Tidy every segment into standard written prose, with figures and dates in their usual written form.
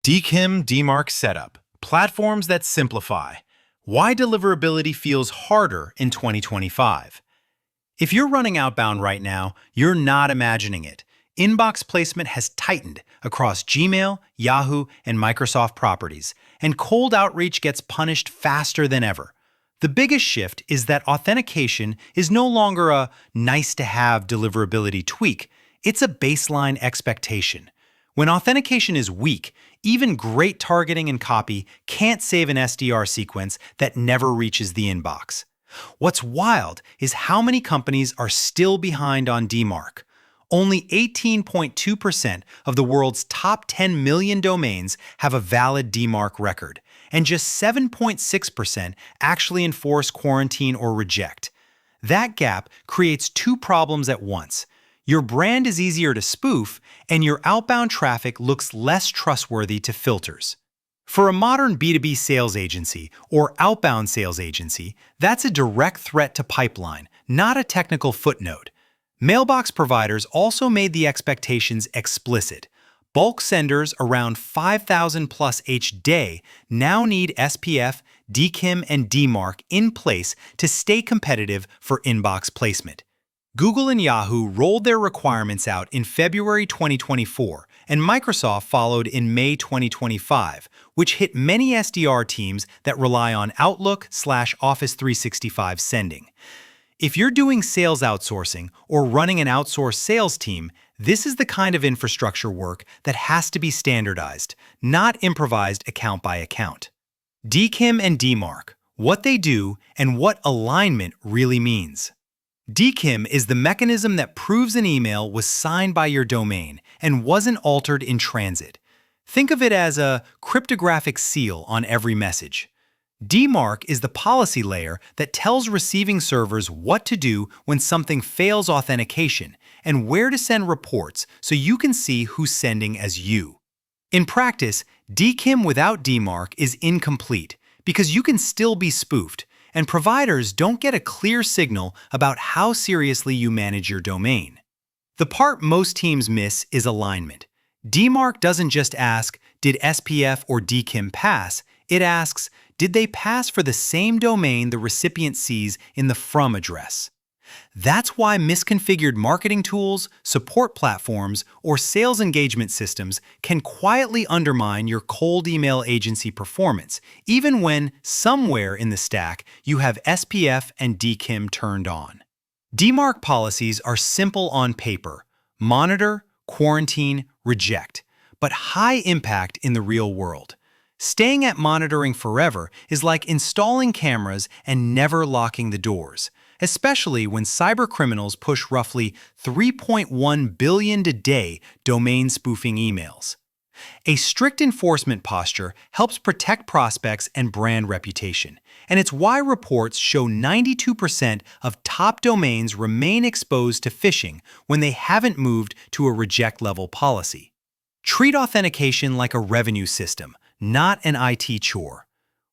DKIM DMARC setup, platforms that simplify. Why deliverability feels harder in 2025. If you're running Outbound right now, you're not imagining it. Inbox placement has tightened across Gmail, Yahoo, and Microsoft properties, and cold outreach gets punished faster than ever. The biggest shift is that authentication is no longer a nice-to-have deliverability tweak. It's a baseline expectation. When authentication is weak, even great targeting and copy can't save an SDR sequence that never reaches the inbox. What's wild is how many companies are still behind on DMARC. Only 18.2% of the world's top 10 million domains have a valid DMARC record, and just 7.6% actually enforce quarantine or reject. That gap creates two problems at once. Your brand is easier to spoof, and your outbound traffic looks less trustworthy to filters. For a modern B2B sales agency or outbound sales agency, that's a direct threat to pipeline, not a technical footnote. Mailbox providers also made the expectations explicit. Bulk senders around 5,000 plus each day now need SPF, DKIM, and DMARC in place to stay competitive for inbox placement. Google and Yahoo rolled their requirements out in February 2024, and Microsoft followed in May 2025, which hit many SDR teams that rely on Outlook/Office 365 sending. If you're doing sales outsourcing or running an outsourced sales team, this is the kind of infrastructure work that has to be standardized, not improvised account by account. DKIM and DMARC, what they do and what alignment really means. DKIM is the mechanism that proves an email was signed by your domain and wasn't altered in transit. Think of it as a cryptographic seal on every message. DMARC is the policy layer that tells receiving servers what to do when something fails authentication and where to send reports so you can see who's sending as you. In practice, DKIM without DMARC is incomplete because you can still be spoofed, and providers don't get a clear signal about how seriously you manage your domain. The part most teams miss is alignment. DMARC doesn't just ask, did SPF or DKIM pass? It asks, did they pass for the same domain the recipient sees in the from address? That's why misconfigured marketing tools, support platforms, or sales engagement systems can quietly undermine your cold email agency performance, even when somewhere in the stack you have SPF and DKIM turned on. DMARC policies are simple on paper: monitor, quarantine, reject, but high impact in the real world. Staying at monitoring forever is like installing cameras and never locking the doors, especially when cybercriminals push roughly 3.1 billion a day domain spoofing emails. A strict enforcement posture helps protect prospects and brand reputation, and it's why reports show 92% of top domains remain exposed to phishing when they haven't moved to a reject-level policy. Treat authentication like a revenue system, not an IT chore.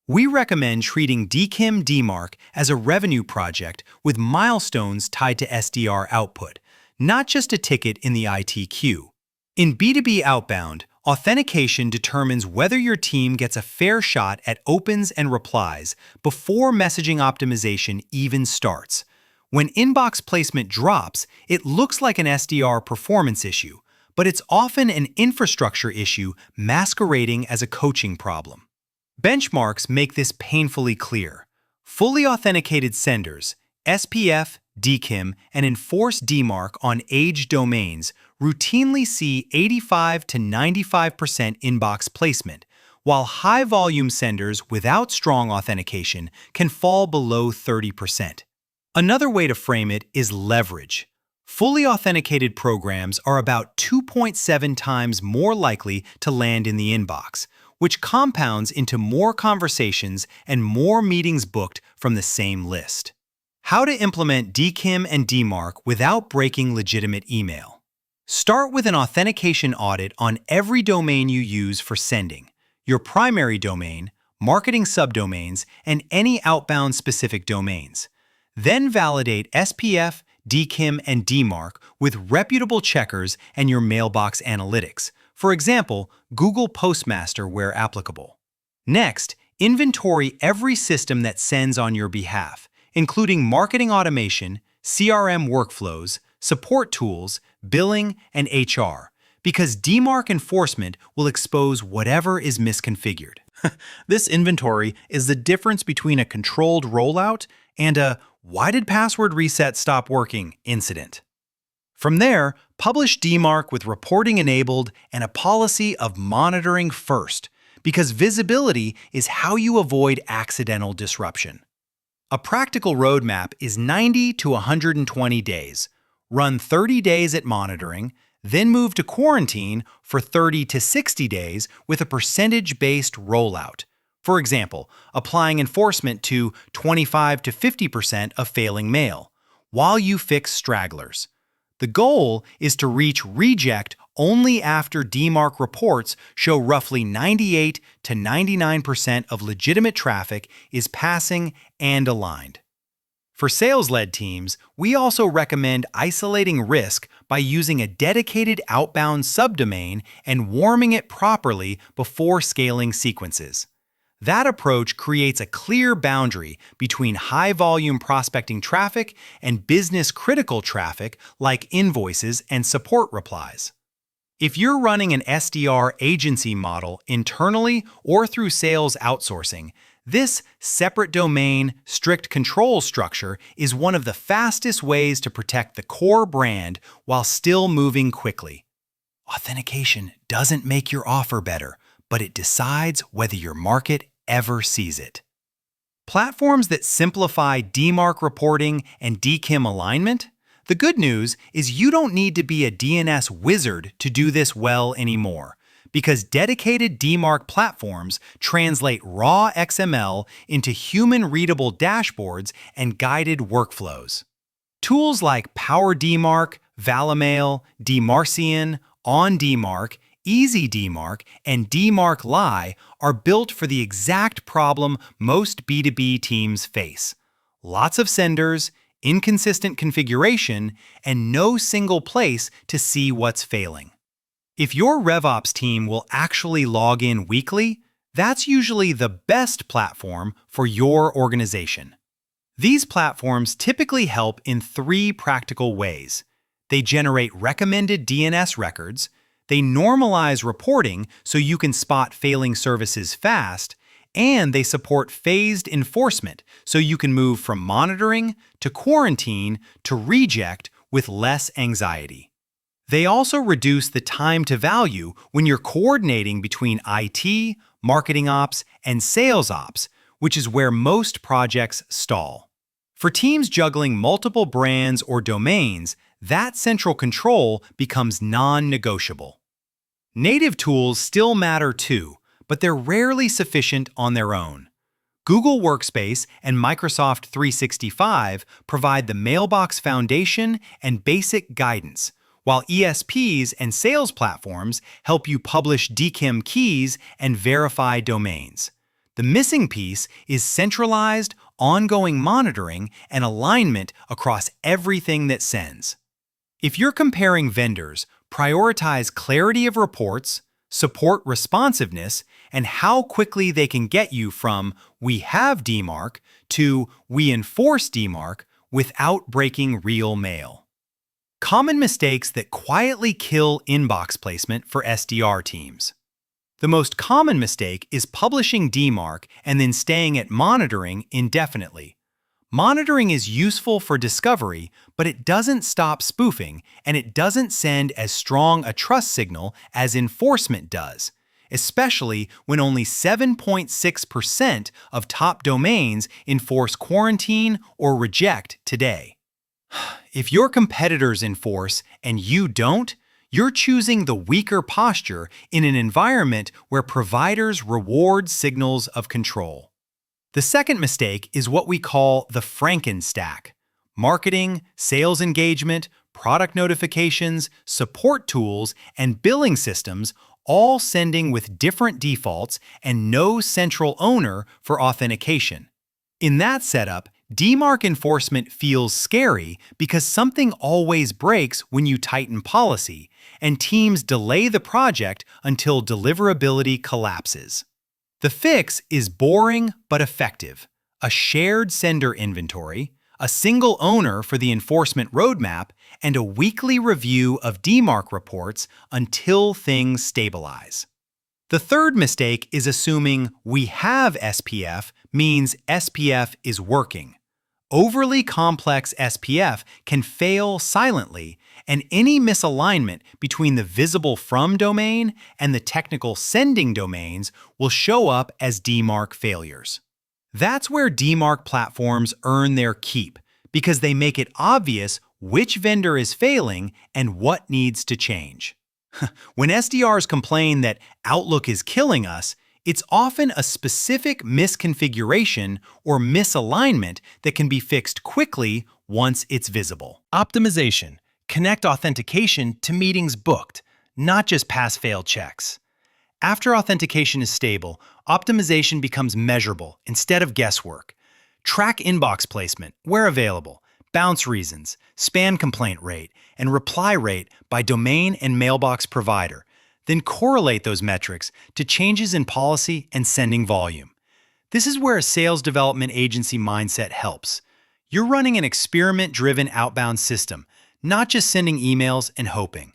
We recommend treating DKIM DMARC as a revenue project with milestones tied to SDR output, not just a ticket in the IT queue. In B2B Outbound, authentication determines whether your team gets a fair shot at opens and replies before messaging optimization even starts. When inbox placement drops, it looks like an SDR performance issue, but it's often an infrastructure issue masquerading as a coaching problem. Benchmarks make this painfully clear. Fully authenticated senders, SPF, DKIM, and enforced DMARC on aged domains routinely see 85 to 95% inbox placement, while high-volume senders without strong authentication can fall below 30%. Another way to frame it is leverage. Fully authenticated programs are about 2.7 times more likely to land in the inbox, which compounds into more conversations and more meetings booked from the same list. How to implement DKIM and DMARC without breaking legitimate email. Start with an authentication audit on every domain you use for sending, your primary domain, marketing subdomains, and any outbound-specific domains. Then validate SPF, DKIM, and DMARC with reputable checkers and your mailbox analytics, For example, Google Postmaster where applicable. Next, inventory every system that sends on your behalf, including marketing automation, CRM workflows, support tools, billing, and HR, because DMARC enforcement will expose whatever is misconfigured. This inventory is the difference between a controlled rollout and a "why did password reset stop working" incident. From there, publish DMARC with reporting enabled and a policy of monitoring first, because visibility is how you avoid accidental disruption. A practical roadmap is 90 to 120 days. Run 30 days at monitoring, then move to quarantine for 30 to 60 days with a percentage-based rollout. For example, applying enforcement to 25 to 50% of failing mail, while you fix stragglers. The goal is to reach reject only after DMARC reports show roughly 98 to 99% of legitimate traffic is passing and aligned. For sales-led teams, we also recommend isolating risk by using a dedicated outbound subdomain and warming it properly before scaling sequences. That approach creates a clear boundary between high-volume prospecting traffic and business-critical traffic like invoices and support replies. If you're running an SDR agency model internally or through sales outsourcing, this separate domain, strict control structure is one of the fastest ways to protect the core brand while still moving quickly. Authentication doesn't make your offer better, but it decides whether your market ever sees it. Platforms that simplify DMARC reporting and DKIM alignment? The good news is you don't need to be a DNS wizard to do this well anymore, because dedicated DMARC platforms translate raw XML into human-readable dashboards and guided workflows. Tools like Power DMARC, Valimail, DMARCian, On DMARC, Easy DMARC, and DMARC Lie are built for the exact problem most B2B teams face. Lots of senders, inconsistent configuration, and no single place to see what's failing. If your RevOps team will actually log in weekly, that's usually the best platform for your organization. These platforms typically help in 3 practical ways. They generate recommended DNS records, they normalize reporting so you can spot failing services fast, and they support phased enforcement so you can move from monitoring to quarantine to reject with less anxiety. They also reduce the time to value when you're coordinating between IT, marketing ops, and sales ops, which is where most projects stall. For teams juggling multiple brands or domains, that central control becomes non-negotiable. Native tools still matter too, but they're rarely sufficient on their own. Google Workspace and Microsoft 365 provide the mailbox foundation and basic guidance, while ESPs and sales platforms help you publish DKIM keys and verify domains. The missing piece is centralized, ongoing monitoring and alignment across everything that sends. If you're comparing vendors, prioritize clarity of reports, support responsiveness, and how quickly they can get you from "we have DMARC" to "we enforce DMARC" without breaking real mail. Common mistakes that quietly kill inbox placement for SDR teams. The most common mistake is publishing DMARC and then staying at monitoring indefinitely. Monitoring is useful for discovery, but it doesn't stop spoofing, and it doesn't send as strong a trust signal as enforcement does, especially when only 7.6% of top domains enforce quarantine or reject today. If your competitors enforce and you don't, you're choosing the weaker posture in an environment where providers reward signals of control. The second mistake is what we call the Frankenstack: marketing, sales engagement, product notifications, support tools, and billing systems all sending with different defaults and no central owner for authentication. In that setup, DMARC enforcement feels scary because something always breaks when you tighten policy, and teams delay the project until deliverability collapses. The fix is boring but effective: a shared sender inventory, a single owner for the enforcement roadmap, and a weekly review of DMARC reports until things stabilize. The third mistake is assuming we have SPF means SPF is working. Overly complex SPF can fail silently, and any misalignment between the visible from domain and the technical sending domains will show up as DMARC failures. That's where DMARC platforms earn their keep, because they make it obvious which vendor is failing and what needs to change. When SDRs complain that Outlook is killing us, it's often a specific misconfiguration or misalignment that can be fixed quickly once it's visible. Optimization. Connect authentication to meetings booked, not just pass-fail checks. After authentication is stable, optimization becomes measurable instead of guesswork. Track inbox placement, where available, bounce reasons, spam complaint rate, and reply rate by domain and mailbox provider. Then correlate those metrics to changes in policy and sending volume. This is where a sales development agency mindset helps. You're running an experiment-driven outbound system, not just sending emails and hoping.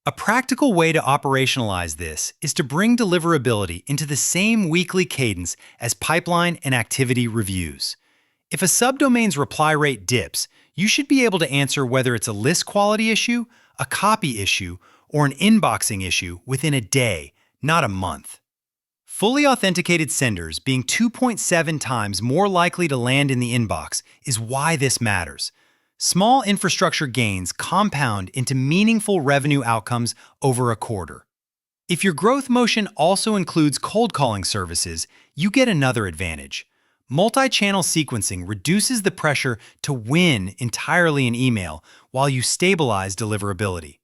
A practical way to operationalize this is to bring deliverability into the same weekly cadence as pipeline and activity reviews. If a subdomain's reply rate dips, you should be able to answer whether it's a list quality issue, a copy issue, or an inboxing issue within a day, not a month. Fully authenticated senders being 2.7 times more likely to land in the inbox is why this matters. Small infrastructure gains compound into meaningful revenue outcomes over a quarter. If your growth motion also includes cold calling services, you get another advantage. Multi-channel sequencing reduces the pressure to win entirely in email while you stabilize deliverability.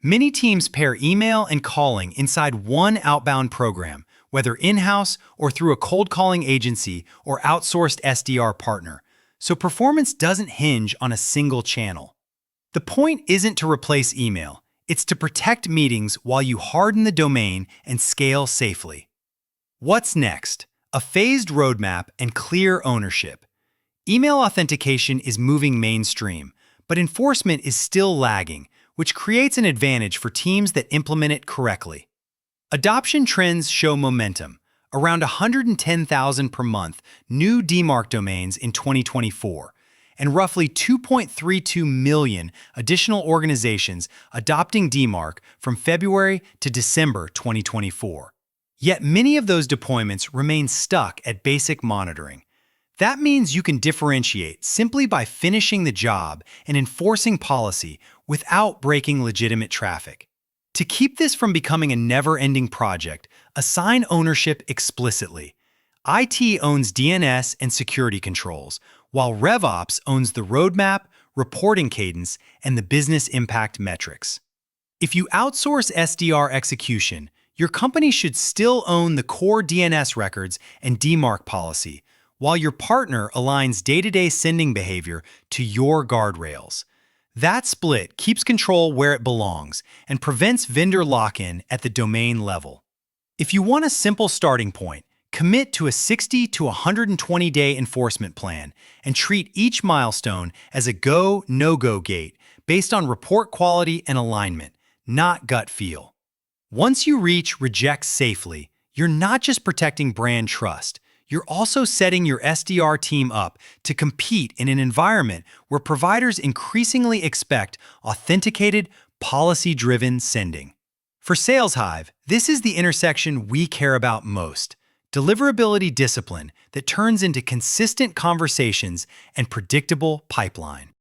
Many teams pair email and calling inside one outbound program, whether in-house or through a cold calling agency or outsourced SDR partner, so performance doesn't hinge on a single channel. The point isn't to replace email, it's to protect meetings while you harden the domain and scale safely. What's next? A phased roadmap and clear ownership. Email authentication is moving mainstream, but enforcement is still lagging, which creates an advantage for teams that implement it correctly. Adoption trends show momentum, around 110,000 per month new DMARC domains in 2024, and roughly 2.32 million additional organizations adopting DMARC from February to December 2024. Yet many of those deployments remain stuck at basic monitoring. That means you can differentiate simply by finishing the job and enforcing policy without breaking legitimate traffic. To keep this from becoming a never-ending project, assign ownership explicitly. IT owns DNS and security controls, while RevOps owns the roadmap, reporting cadence, and the business impact metrics. If you outsource SDR execution, your company should still own the core DNS records and DMARC policy, while your partner aligns day-to-day sending behavior to your guardrails. That split keeps control where it belongs and prevents vendor lock-in at the domain level. If you want a simple starting point, commit to a 60 to 120-day enforcement plan and treat each milestone as a go, no-go gate based on report quality and alignment, not gut feel. Once you reach reject safely, you're not just protecting brand trust, you're also setting your SDR team up to compete in an environment where providers increasingly expect authenticated, policy-driven sending. For SalesHive, this is the intersection we care about most: deliverability discipline that turns into consistent conversations and predictable pipeline.